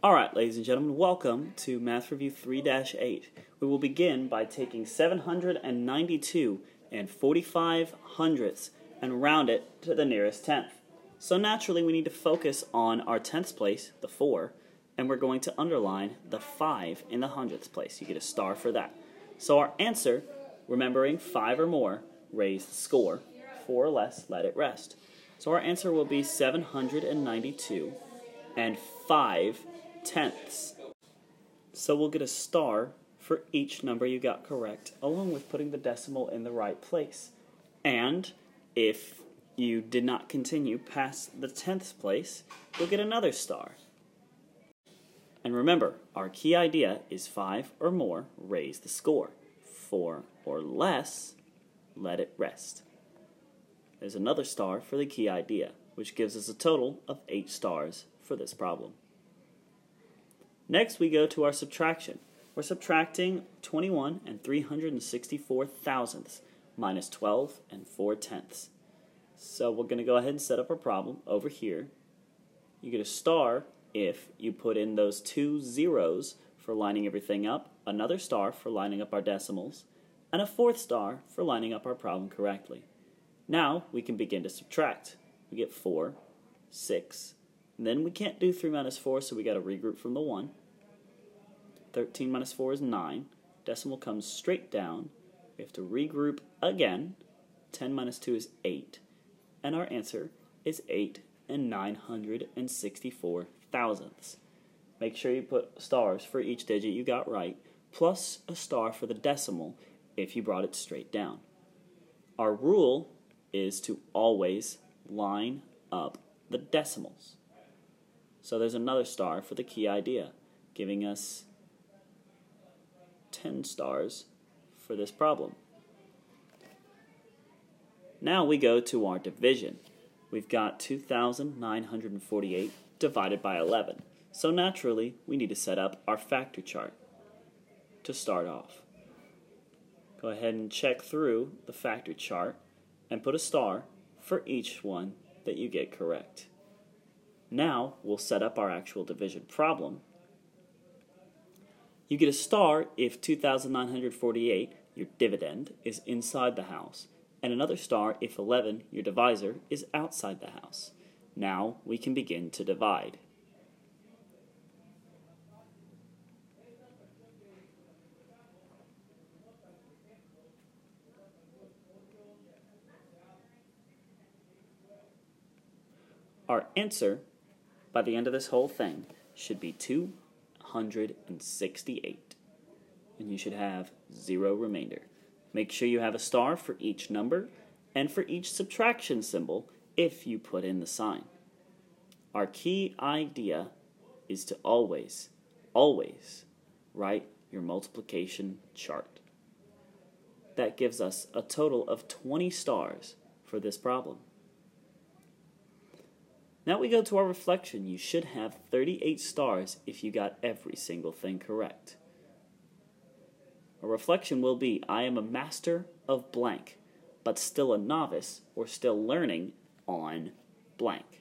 Alright, ladies and gentlemen, welcome to Math Review 3-8. We will begin by taking 792 and 45 hundredths and round it to the nearest tenth. So naturally we need to focus on our tenths place, the 4, and we're going to underline the 5 in the hundredths place. You get a star for that. So our answer, remembering 5 or more, raise the score. 4 or less, let it rest. So our answer will be 792 and 5 tenths. So we'll get a star for each number you got correct, along with putting the decimal in the right place. And if you did not continue past the tenths place, you'll get another star. And remember, our key idea is 5 or more, raise the score. 4 or less, let it rest. There's another star for the key idea, which gives us a total of 8 stars for this problem. Next, we go to our subtraction. We're subtracting 21 and 364 thousandths minus 12 and 4 tenths. So we're going to go ahead and set up our problem over here. You get a star if you put in those 2 zeros for lining everything up, another star for lining up our decimals, and a 4th star for lining up our problem correctly. Now we can begin to subtract. We get 4, 6, and then we can't do 3 minus 4, so we got to regroup from the 1. 13 minus 4 is 9. Decimal comes straight down. We have to regroup again. 10 minus 2 is 8. And our answer is 8 and 964 thousandths. Make sure you put stars for each digit you got right, plus a star for the decimal if you brought it straight down. Our rule is to always line up the decimals. So there's another star for the key idea, giving us 10 stars for this problem. Now we go to our division. We've got 2,948 divided by 11. So naturally, we need to set up our factor chart to start off. Go ahead and check through the factor chart and put a star for each one that you get correct. Now we'll set up our actual division problem. You get a star if 2,948, your dividend, is inside the house, and another star if 11, your divisor, is outside the house. Now we can begin to divide. Our answer, by the end of this whole thing, should be 268. And you should have 0 remainder. Make sure you have a star for each number and for each subtraction symbol if you put in the sign. Our key idea is to always write your multiplication chart. That gives us a total of 20 stars for this problem. Now we go to our reflection. You should have 38 stars if you got every single thing correct. A reflection will be, I am a master of blank, but still a novice or still learning on blank.